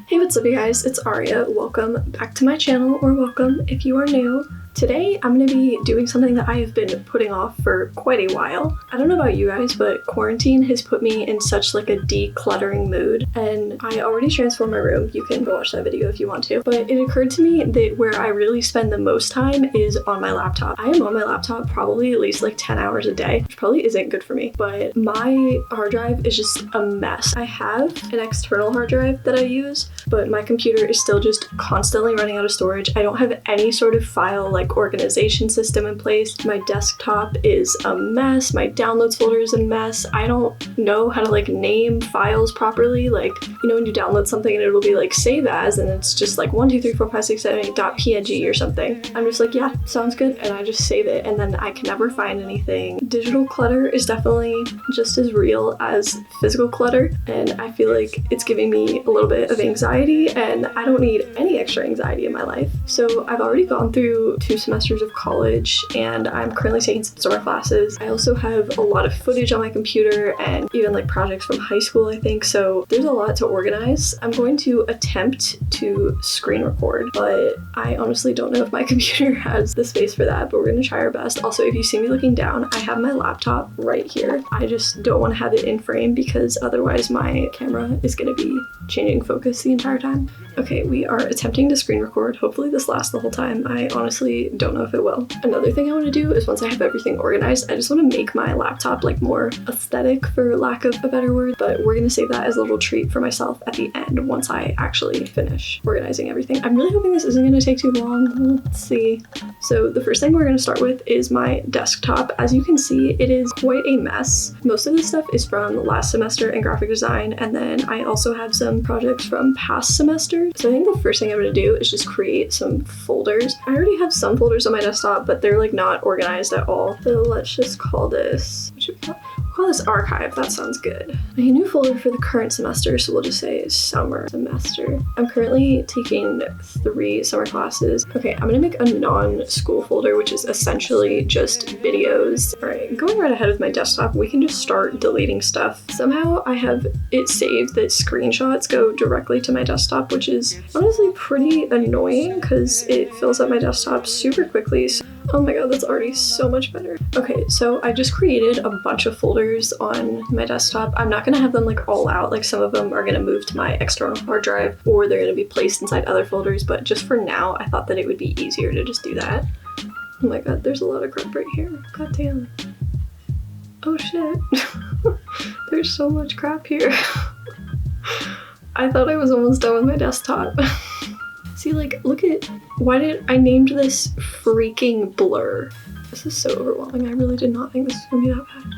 Hey, what's up you guys, it's Aria. Welcome back to my channel, or welcome if you are new. Today, I'm going to be doing something that I have been putting off for quite a while. I don't know about you guys, but quarantine has put me in such like a decluttering mood, and I already transformed my room. You can go watch that video if you want to. But it occurred to me that where I really spend the most time is on my laptop. I am on my laptop probably at least like 10 hours a day, which probably isn't good for me, but my hard drive is just a mess. I have an external hard drive that I use, but my computer is still just constantly running out of storage. I don't have any sort of file like organization system in place. My desktop is a mess. My downloads folder is a mess. I don't know how to like name files properly. Like, you know, when you download something and it'll be like save as, and it's just like 1 2 3 4 5 6 7 8.png or something. I'm just like, yeah, sounds good, and I just save it, and then I can never find anything. Digital clutter is definitely just as real as physical clutter, and I feel like it's giving me a little bit of anxiety, and I don't need any extra anxiety in my life. So I've already gone through 2 semesters of college, and I'm currently taking some summer classes. I also have a lot of footage on my computer and even like projects from high school, I think, so there's a lot to organize. I'm going to attempt to screen record, but I honestly don't know if my computer has the space for that, but we're gonna try our best. Also, if you see me looking down, I have my laptop right here. I just don't want to have it in frame because otherwise my camera is gonna be changing focus the entire time. Okay, we are attempting to screen record. Hopefully this lasts the whole time. I honestly don't know if it will. Another thing I want to do is once I have everything organized, I just want to make my laptop like more aesthetic, for lack of a better word, but we're gonna save that as a little treat for myself at the end once I actually finish organizing everything. I'm really hoping this isn't gonna take too long. Let's see. So the first thing we're gonna start with is my desktop. As you can see, it is quite a mess. Most of this stuff is from last semester in graphic design, and then I also have some projects from past semesters. So I think the first thing I'm gonna do is just create some folders. I already have some folders on my desktop, but they're like not organized at all. So let's just call this, what should we call this archive. That sounds good. A new folder for the current semester, so we'll just say summer semester. I'm currently taking 3 summer classes. Okay, I'm gonna make a non-school folder, which is essentially just videos. All right, going right ahead with my desktop, we can just start deleting stuff. Somehow I have it saved that screenshots go directly to my desktop, which is honestly pretty annoying because it fills up my desktop super quickly. Oh my god, that's already so much better. Okay, so I just created a bunch of folders on my desktop. I'm not gonna have them like all out, like some of them are gonna move to my external hard drive or they're gonna be placed inside other folders, but just for now, I thought that it would be easier to just do that. Oh my god, there's a lot of crap right here. God damn. Oh shit. There's so much crap here. I thought I was almost done with my desktop. See, like, look at, why did I named this freaking Blur? This is so overwhelming. I really did not think this was gonna be that bad.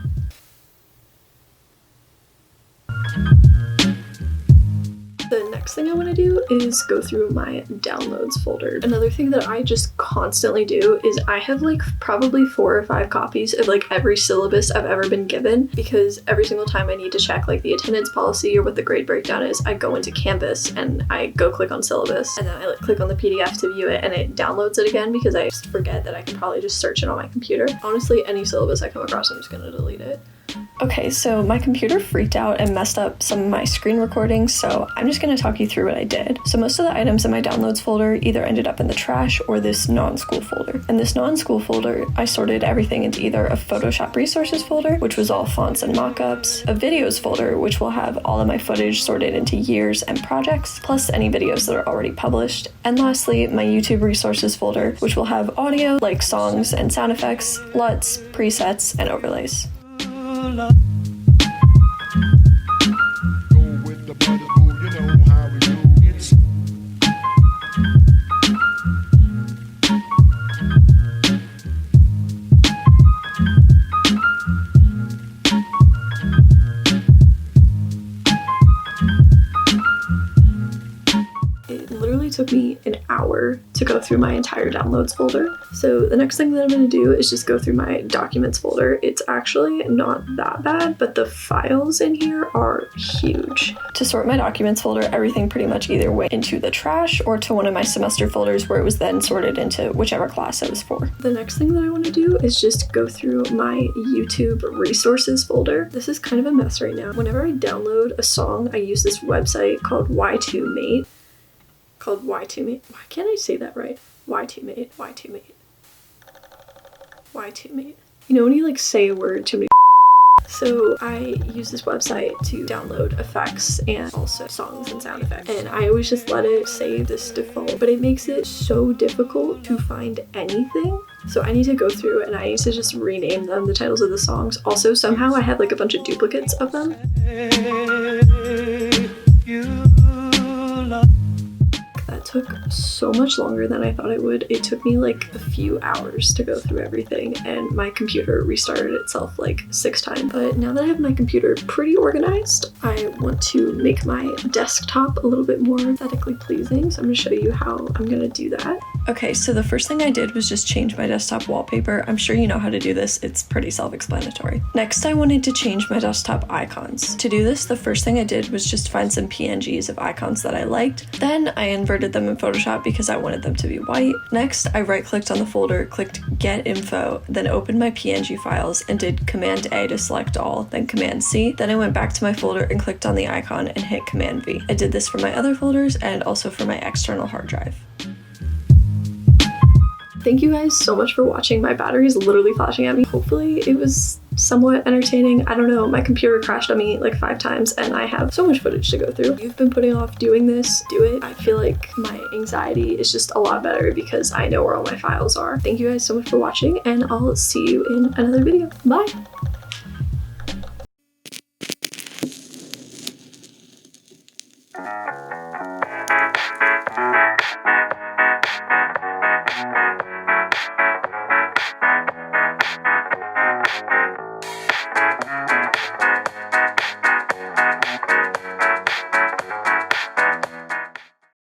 The next thing I want to do is go through my downloads folder. Another thing that I just constantly do is I have like probably 4 or 5 copies of like every syllabus I've ever been given, because every single time I need to check like the attendance policy or what the grade breakdown is, I go into Canvas and I go click on syllabus, and then I like click on the PDF to view it, and it downloads it again because I just forget that I can probably just search it on my computer. Honestly, any syllabus I come across, I'm just gonna delete it. Okay, so my computer freaked out and messed up some of my screen recordings, so I'm just going to talk you through what I did. So most of the items in my downloads folder either ended up in the trash or this non-school folder. In this non-school folder, I sorted everything into either a Photoshop resources folder, which was all fonts and mockups, a videos folder, which will have all of my footage sorted into years and projects, plus any videos that are already published, and lastly, my YouTube resources folder, which will have audio like songs and sound effects, LUTs, presets, and overlays. literally took me an hour to go through my entire downloads folder. So the next thing that I'm going to do is just go through my documents folder. It's actually not that bad, but the files in here are huge. To sort my documents folder, everything pretty much either went into the trash or to one of my semester folders where it was then sorted into whichever class it was for. The next thing that I want to do is just go through my YouTube resources folder. This is kind of a mess right now. Whenever I download a song, I use this website called Y2Mate. Why can't I say that right? Y2Mate. You know when you like say a word too many. So I use this website to download effects and also songs and sound effects. And I always just let it save this default, but it makes it so difficult to find anything. So I need to go through and I need to just rename them, the titles of the songs. Also, somehow I had like a bunch of duplicates of them. That took so much longer than I thought it would. It took me like a few hours to go through everything, and my computer restarted itself like 6 times. But now that I have my computer pretty organized, I want to make my desktop a little bit more aesthetically pleasing. So I'm going to show you how I'm going to do that. Okay, so the first thing I did was just change my desktop wallpaper. I'm sure you know how to do this. It's pretty self-explanatory. Next, I wanted to change my desktop icons. To do this, the first thing I did was just find some PNGs of icons that I liked. Then I inverted them in Photoshop because I wanted them to be white. Next, I right-clicked on the folder, clicked Get Info, then opened my PNG files and did Command A to select all, then Command C. Then I went back to my folder and clicked on the icon and hit Command V. I did this for my other folders and also for my external hard drive. Thank you guys so much for watching. My battery is literally flashing at me. Hopefully it was somewhat entertaining. I don't know, my computer crashed on me like 5 times and I have so much footage to go through. You've been putting off doing this, do it. I feel like my anxiety is just a lot better because I know where all my files are. Thank you guys so much for watching and I'll see you in another video. Bye!